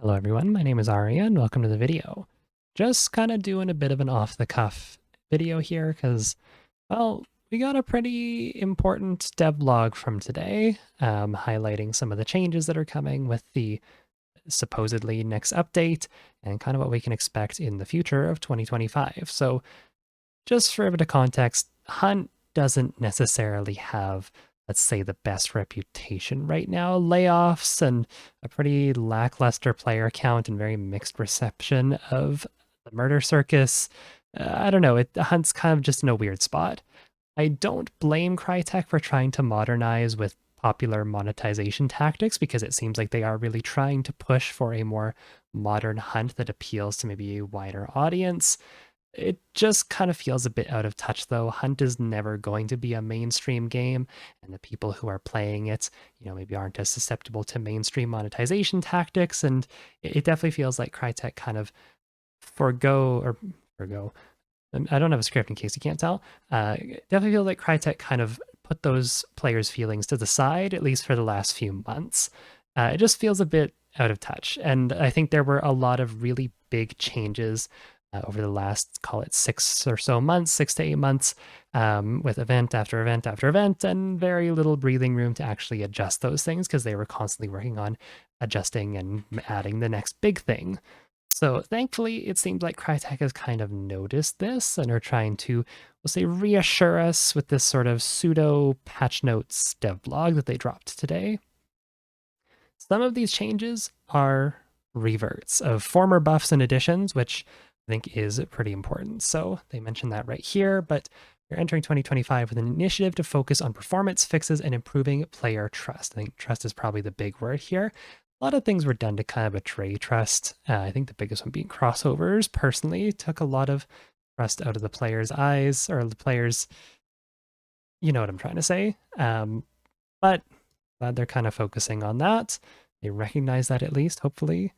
Hello everyone, my name is Aria and welcome to the video. Just kind of doing a bit of an off-the-cuff video here because, well, we got a pretty important devlog from today, highlighting some of the changes that are coming with the supposedly next update and kind of what we can expect in the future of 2025. So just for a bit of context, Hunt doesn't necessarily have, let's say, the best reputation right now. Layoffs and a pretty lackluster player count and very mixed reception of the murder circus. I don't know, Hunt's kind of just in a weird spot. I don't blame Crytek for trying to modernize with popular monetization tactics because it seems like they are really trying to push for a more modern Hunt that appeals to maybe a wider audience. It just kind of feels a bit out of touch, though. Hunt is never going to be a mainstream game, and the people who are playing it, maybe aren't as susceptible to mainstream monetization tactics, and it definitely feels like Crytek kind of forgo. I don't have a script in case you can't tell. It definitely feels like Crytek kind of put those players' feelings to the side, at least for the last few months. It just feels a bit out of touch, and I think there were a lot of really big changes over the last, call it 6 or so months, 6 to 8 months, with event after event after event, and very little breathing room to actually adjust those things because they were constantly working on adjusting and adding the next big thing. So thankfully, it seems like Crytek has kind of noticed this and are trying to, we'll say, reassure us with this sort of pseudo patch notes devlog that they dropped today. Some of these changes are reverts of former buffs and additions, which I think is pretty important. So they mentioned that right here, but we're entering 2025 with an initiative to focus on performance fixes and improving player trust. I think trust is probably the big word here. A lot of things were done to kind of betray trust. I think the biggest one being crossovers. Personally, took a lot of trust out of the players' eyes, or the players, you know what I'm trying to say. But glad they're kind of focusing on that. They recognize that at least, hopefully.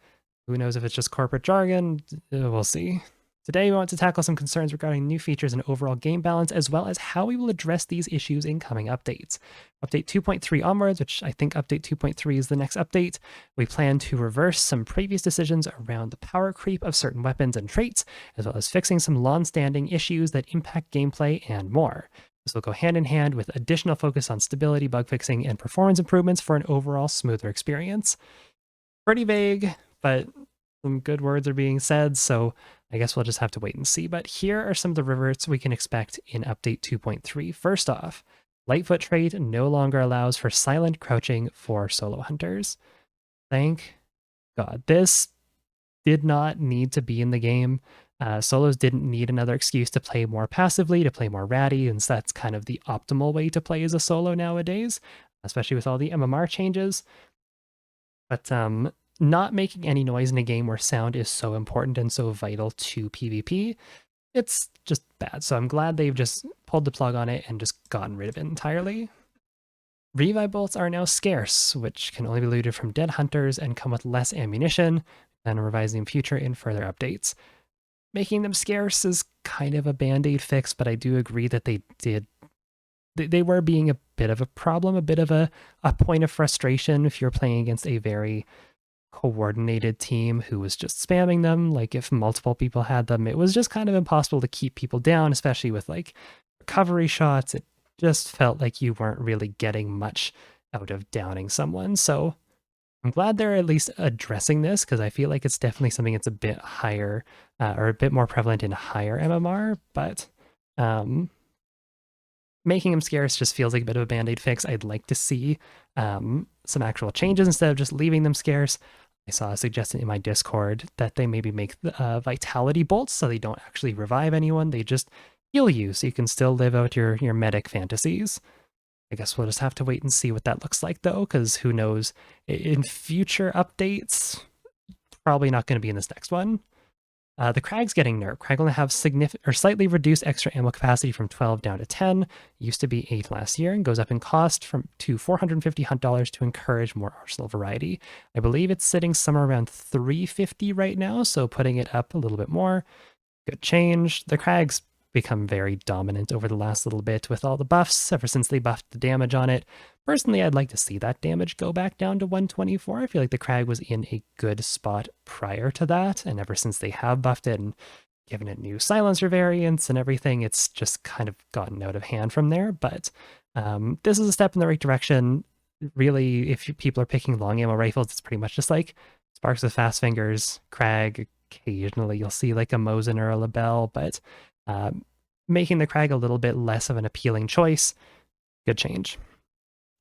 Who knows if it's just corporate jargon? We'll see. Today, we want to tackle some concerns regarding new features and overall game balance, as well as how we will address these issues in coming updates. Update 2.3 onwards, which I think update 2.3 is the next update, we plan to reverse some previous decisions around the power creep of certain weapons and traits, as well as fixing some long-standing issues that impact gameplay and more. This will go hand in hand with additional focus on stability, bug fixing, and performance improvements for an overall smoother experience. Pretty vague, but some good words are being said, so I guess we'll just have to wait and see. But here are some of the reverts we can expect in update 2.3. First off, Lightfoot trait no longer allows for silent crouching for solo hunters. Thank God. This did not need to be in the game. Solos didn't need another excuse to play more passively, to play more ratty, and that's kind of the optimal way to play as a solo nowadays, especially with all the MMR changes. But not making any noise in a game where sound is so important and so vital to PvP, it's just bad. So I'm glad they've just pulled the plug on it and just gotten rid of it entirely. Revive bolts are now scarce, which can only be looted from dead hunters and come with less ammunition, and revising in future in further updates. Making them scarce is kind of a band-aid fix, but I do agree that they were being a bit of a problem, a bit of a point of frustration if you're playing against a very coordinated team who was just spamming them. Like if multiple people had them, it was just kind of impossible to keep people down, especially with like recovery shots. It just felt like you weren't really getting much out of downing someone. So I'm glad they're at least addressing this because I feel like it's definitely something that's a bit higher or a bit more prevalent in higher MMR, but making them scarce just feels like a bit of a band-aid fix. I'd like to see some actual changes instead of just leaving them scarce. I saw a suggestion in my Discord that they maybe make vitality bolts so they don't actually revive anyone. They just heal you so you can still live out your medic fantasies. I guess we'll just have to wait and see what that looks like, though, because who knows? In future updates, probably not going to be in this next one. The Krag's getting nerfed. Krag only have significant or slightly reduced extra ammo capacity from 12 down to 10. It used to be 8 last year and goes up in cost to $450 hunt dollars to encourage more arsenal variety. I believe it's sitting somewhere around $350 right now, so putting it up a little bit more. Good change. The Krag's become very dominant over the last little bit with all the buffs, ever since they buffed the damage on it. Personally, I'd like to see that damage go back down to 124. I feel like the Crag was in a good spot prior to that, and ever since they have buffed it and given it new silencer variants and everything, it's just kind of gotten out of hand from there. But this is a step in the right direction. Really, if people are picking long ammo rifles, it's pretty much just like Sparks with fast fingers, Crag. Occasionally, you'll see like a Mosin or a Lebel, but making the Crag a little bit less of an appealing choice, good change.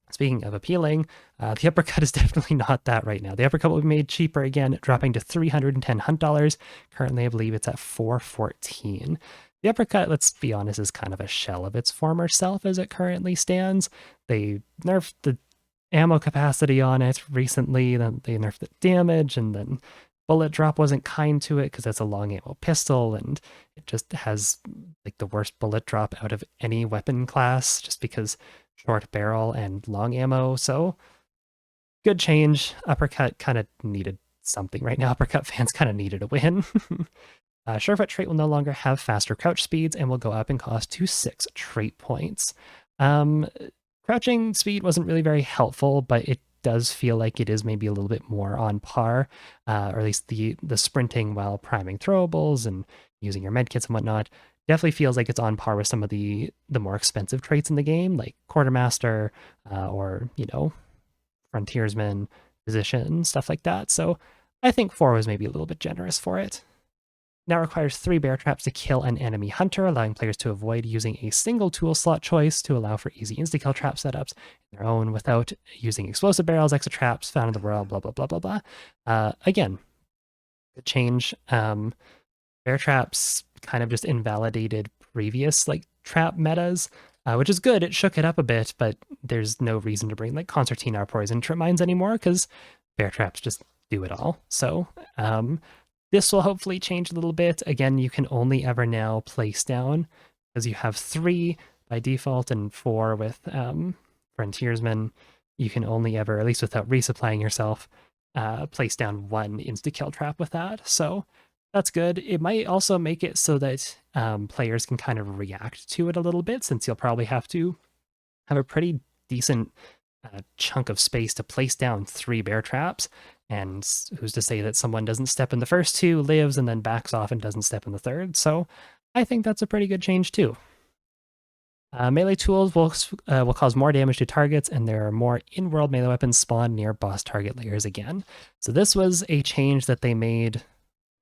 Speaking of appealing, the uppercut is definitely not that right now. The uppercut will be made cheaper again, dropping to $310 hunt dollars. Currently, I believe it's at $414. The uppercut, let's be honest, is kind of a shell of its former self as it currently stands. They nerfed the ammo capacity on it recently, then they nerfed the damage, and then bullet drop wasn't kind to it because it's a long ammo pistol, and it just has like the worst bullet drop out of any weapon class just because short barrel and long ammo. So good change. Uppercut kind of needed something right now. Uppercut fans kind of needed a win. Surefoot trait will no longer have faster crouch speeds and will go up in cost to 6 trait points. Crouching speed wasn't really very helpful, but it does feel like it is maybe a little bit more on par, or at least the sprinting while priming throwables and using your medkits and whatnot definitely feels like it's on par with some of the more expensive traits in the game, like Quartermaster or, Frontiersman, Physician, stuff like that. So I think 4 was maybe a little bit generous for it. Now requires 3 bear traps to kill an enemy hunter, allowing players to avoid using a single tool slot choice to allow for easy insta-kill trap setups in their own without using explosive barrels, extra traps found in the world, blah, blah, blah, blah, blah. Again, good change. Bear traps kind of just invalidated previous trap metas, which is good. It shook it up a bit, but there's no reason to bring concertina or poison trip mines anymore because bear traps just do it all. So this will hopefully change a little bit. Again, you can only ever now place down, because you have 3 by default and 4 with Frontiersman. You can only ever, at least without resupplying yourself, place down 1 insta-kill trap with that. So that's good. It might also make it so that players can kind of react to it a little bit, since you'll probably have to have a pretty decent chunk of space to place down 3 bear traps. And who's to say that someone doesn't step in the first 2, lives, and then backs off and doesn't step in the third? So I think that's a pretty good change too. Melee tools will cause more damage to targets, and there are more in-world melee weapons spawned near boss target layers again. So this was a change that they made,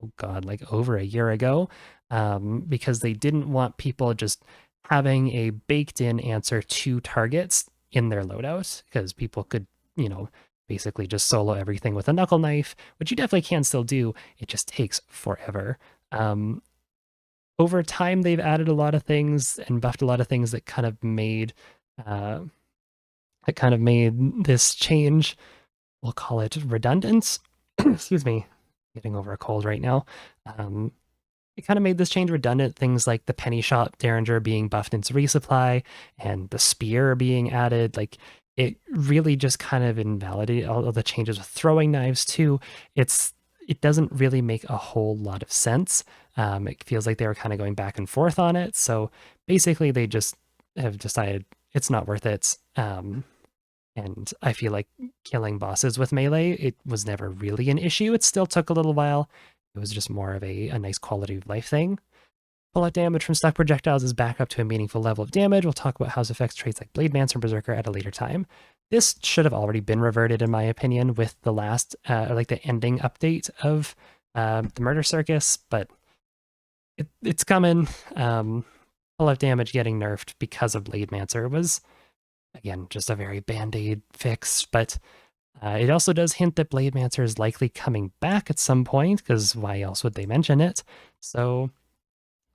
oh god, over a year ago, because they didn't want people just having a baked-in answer to targets in their loadout, because people could, basically just solo everything with a knuckle knife, which you definitely can still do. It just takes forever. Over time, they've added a lot of things and buffed a lot of things that kind of made this change, we'll call it redundant. Excuse me, getting over a cold right now. It kind of made this change redundant. Things like the penny shot derringer being buffed into resupply and the spear being added, it really just kind of invalidated all of the changes with throwing knives too. It doesn't really make a whole lot of sense. It feels like they were kind of going back and forth on it. So basically they just have decided it's not worth it. And I feel like killing bosses with melee, it was never really an issue. It still took a little while. It was just more of a nice quality of life thing. Pull-out damage from stuck projectiles is back up to a meaningful level of damage. We'll talk about how this affects traits like Blade Mancer and Berserker at a later time. This should have already been reverted, in my opinion, with the last, the ending update of the Murder Circus, but it's coming. Pull-out damage getting nerfed because of Blade Mancer was, again, just a very band-aid fix, but it also does hint that Blade Mancer is likely coming back at some point, because why else would they mention it? So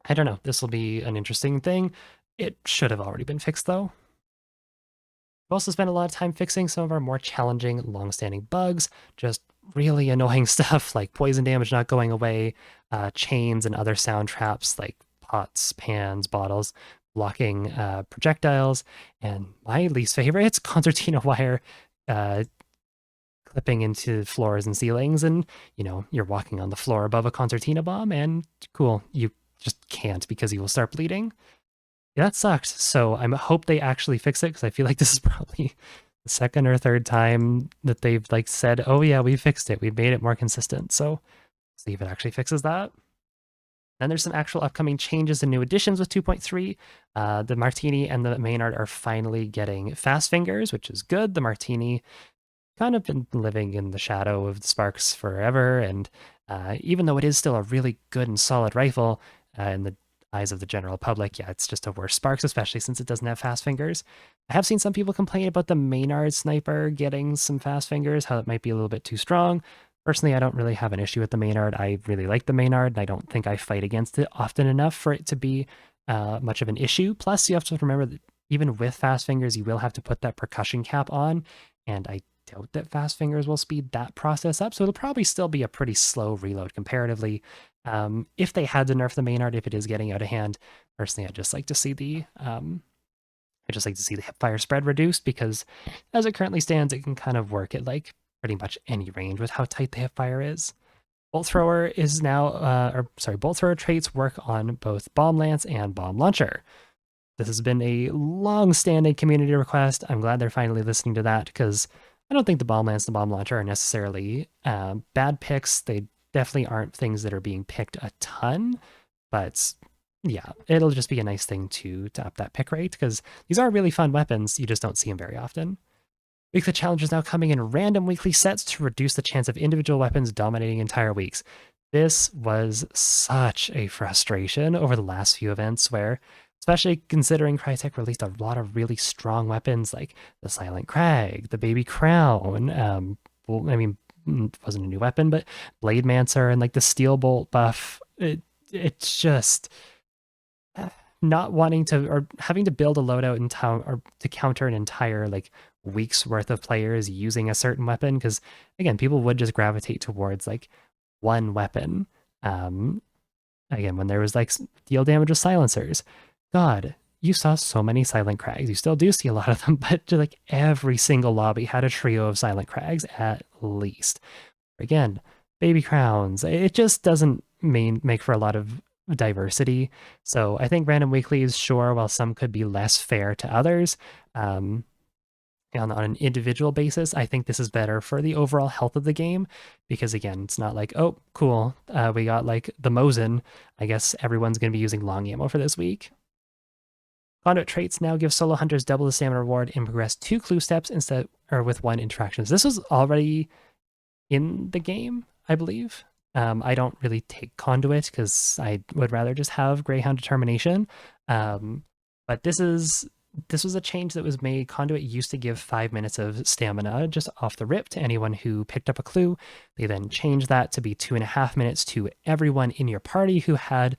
I don't know. This will be an interesting thing. It should have already been fixed, though. We've also spent a lot of time fixing some of our more challenging, long-standing bugs, just really annoying stuff like poison damage not going away, chains and other sound traps like pots, pans, bottles, blocking projectiles, and my least favorite, it's concertina wire clipping into floors and ceilings, and you're walking on the floor above a concertina bomb, and cool, you just can't because he will start bleeding. Yeah, that sucked. So I hope they actually fix it because I feel like this is probably the second or third time that they've like said, "Oh yeah, we fixed it. We made it more consistent." So see if it actually fixes that. Then there's some actual upcoming changes and new additions with 2.3. The Martini and the Maynard are finally getting fast fingers, which is good. The Martini kind of been living in the shadow of the Sparks forever, and even though it is still a really good and solid rifle in the eyes of the general public, yeah, it's just a worse Sparks, especially since it doesn't have fast fingers. I have seen some people complain about the Maynard sniper getting some fast fingers, how it might be a little bit too strong. Personally, I don't really have an issue with the Maynard. I really like the Maynard, and I don't think I fight against it often enough for it to be much of an issue. Plus, you have to remember that even with fast fingers, you will have to put that percussion cap on, and I doubt that fast fingers will speed that process up, so it'll probably still be a pretty slow reload comparatively. If they had to nerf the Maynard, if it is getting out of hand, personally, I'd just like to see the hipfire spread reduced because, as it currently stands, it can kind of work at like pretty much any range with how tight the hipfire is. Bolt thrower is now, bolt thrower traits work on both bomb lance and bomb launcher. This has been a long-standing community request. I'm glad they're finally listening to that because I don't think the bomb lance and the bomb launcher are necessarily bad picks. They definitely aren't things that are being picked a ton, but yeah, it'll just be a nice thing to up that pick rate because these are really fun weapons. You just don't see them very often. Weekly challenge is now coming in random weekly sets to reduce the chance of individual weapons dominating entire weeks. This was such a frustration over the last few events where, especially considering Crytek released a lot of really strong weapons like the Silent Crag, the Baby Crown, it wasn't a new weapon, but Blade Mancer and like the Steel Bolt buff. It's just not wanting to or having to build a loadout in town or to counter an entire like week's worth of players using a certain weapon because again people would just gravitate towards like one weapon. Again, when there was like deal damage with silencers, god, you saw so many silent crags. You still do see a lot of them, but like every single lobby had a trio of silent crags at least. Again, baby crowns, it just doesn't make for a lot of diversity. So I think random weeklies, sure, while some could be less fair to others, on an individual basis, I think this is better for the overall health of the game because again, it's not like, oh, cool, we got like the Mosin. I guess everyone's going to be using long ammo for this week. Conduit traits now give solo hunters double the stamina reward and progress 2 clue steps instead or with 1 interaction. This was already in the game, I believe. I don't really take Conduit because I would rather just have Greyhound Determination. But this was a change that was made. Conduit used to give 5 minutes of stamina just off the rip to anyone who picked up a clue. They then changed that to be 2.5 minutes to everyone in your party who had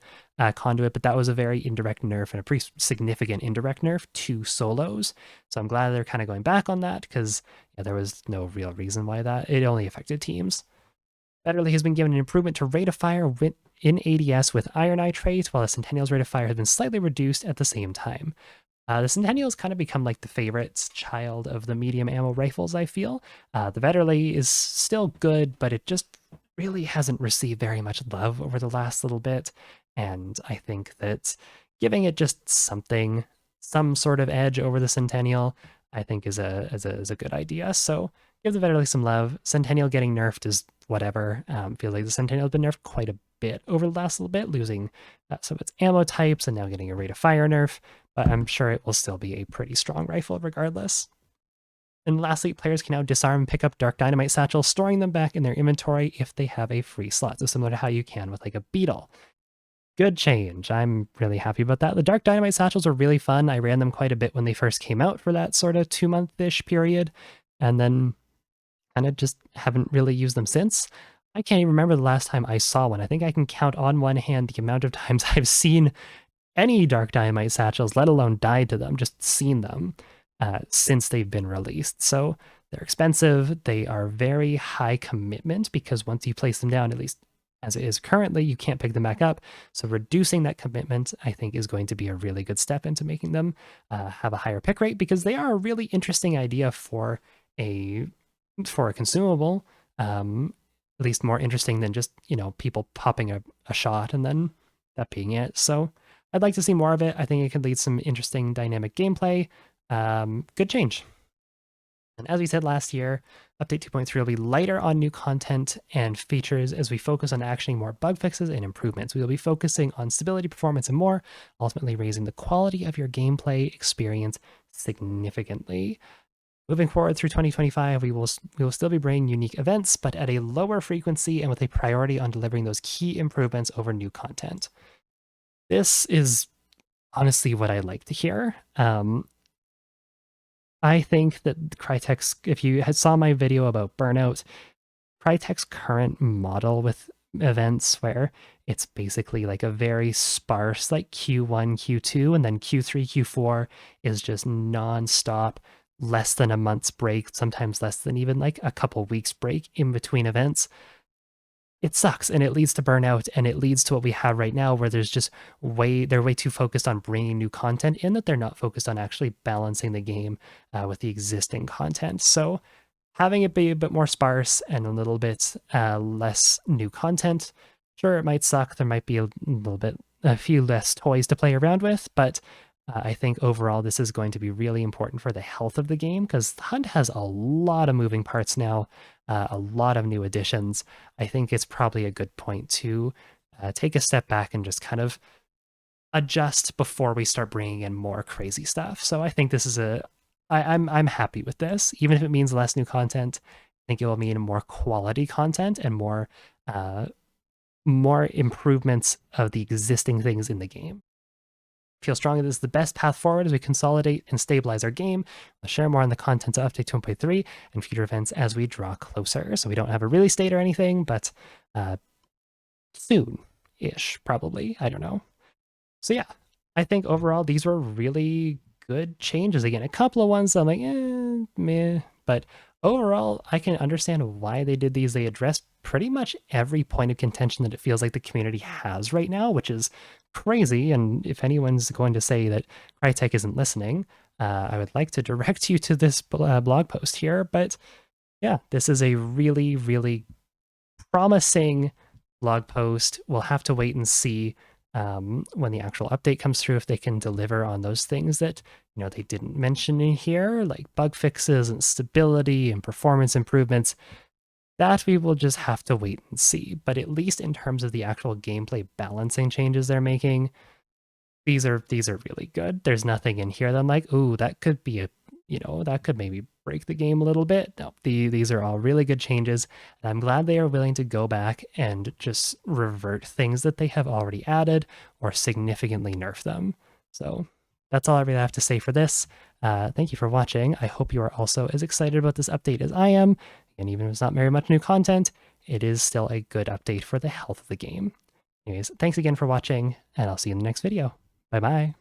Conduit, but that was a very indirect nerf and a pretty significant indirect nerf to solos. So I'm glad they're kind of going back on that because there was no real reason why it only affected teams. Betterly has been given an improvement to rate of fire in ADS with Iron Eye trait, while the Centennial's rate of fire has been slightly reduced at the same time. The Centennial's kind of become like the favorite child of the medium ammo rifles, I feel. The Betterly is still good, but it just really hasn't received very much love over the last little bit. And I think that giving it just some sort of edge over the Centennial, I think is a good idea. So give the Betterly some love. Centennial getting nerfed is whatever. Feel like the Centennial has been nerfed quite a bit over the last little bit, losing some of its ammo types and now getting a rate of fire nerf, but I'm sure it will still be a pretty strong rifle regardless. And lastly, players can now disarm and pick up Dark Dynamite satchels, storing them back in their inventory if they have a free slot, so similar to how you can with like a Beetle. Good change. I'm really happy about that. The Dark Dynamite satchels are really fun. I ran them quite a bit when they first came out for that sort of 2-month-ish period, and then kind of just haven't really used them since. I can't even remember the last time I saw one. I think I can count on one hand the amount of times I've seen any Dark Dynamite satchels, let alone died to them, just seen them since they've been released. So they're expensive. They are very high commitment because once you place them down, at least as it is currently, you can't pick them back up. So reducing that commitment, I think, is going to be a really good step into making them have a higher pick rate because they are a really interesting idea for a consumable, at least more interesting than just, people popping a shot and then that being it. So I'd like to see more of it. I think it could lead some interesting dynamic gameplay. Good change. And as we said last year, Update 2.3 will be lighter on new content and features as we focus on actioning more bug fixes and improvements. We will be focusing on stability, performance, and more, ultimately raising the quality of your gameplay experience significantly. Moving forward through 2025, we will still be bringing unique events, but at a lower frequency and with a priority on delivering those key improvements over new content. This is honestly what I like to hear. I think that Crytek's, if you had saw my video about Burnout, Crytek's current model with events where it's basically like a very sparse, like Q1, Q2, and then Q3, Q4 is just nonstop, less than a month's break, sometimes less than even like a couple weeks break in between events. It sucks and it leads to burnout and it leads to what we have right now where there's just they're way too focused on bringing new content in that they're not focused on actually balancing the game with the existing content. So having it be a bit more sparse and a little bit less new content, sure, it might suck. There might be a few less toys to play around with, but I think overall this is going to be really important for the health of the game because Hunt has a lot of moving parts now, a lot of new additions. I think it's probably a good point to take a step back and just kind of adjust before we start bringing in more crazy stuff. So I think this is I'm happy with this, even if it means less new content. I think it will mean more quality content and more improvements of the existing things in the game. Feel strongly this is the best path forward as we consolidate and stabilize our game. We'll share more on the contents of Update 2.3 and future events as we draw closer. So we don't have a release date or anything, but soon-ish, probably. I don't know. So yeah, I think overall these were really good changes. Again, a couple of ones I'm like, meh, but overall, I can understand why they did these. They address pretty much every point of contention that it feels like the community has right now, which is crazy. And if anyone's going to say that Crytek isn't listening, I would like to direct you to this blog post here. But yeah, this is a really, really promising blog post. We'll have to wait and see when the actual update comes through if they can deliver on those things that they didn't mention in here, like bug fixes and stability and performance improvements. That we will just have to wait and see. But at least in terms of the actual gameplay balancing changes they're making, these are really good. There's nothing in here that I'm like, ooh, that could be that could maybe break the game a little bit. No, these are all really good changes. And I'm glad they are willing to go back and just revert things that they have already added or significantly nerf them. So that's all I really have to say for this. Thank you for watching. I hope you are also as excited about this update as I am. And even if it's not very much new content, it is still a good update for the health of the game. Anyways, thanks again for watching, and I'll see you in the next video. Bye-bye.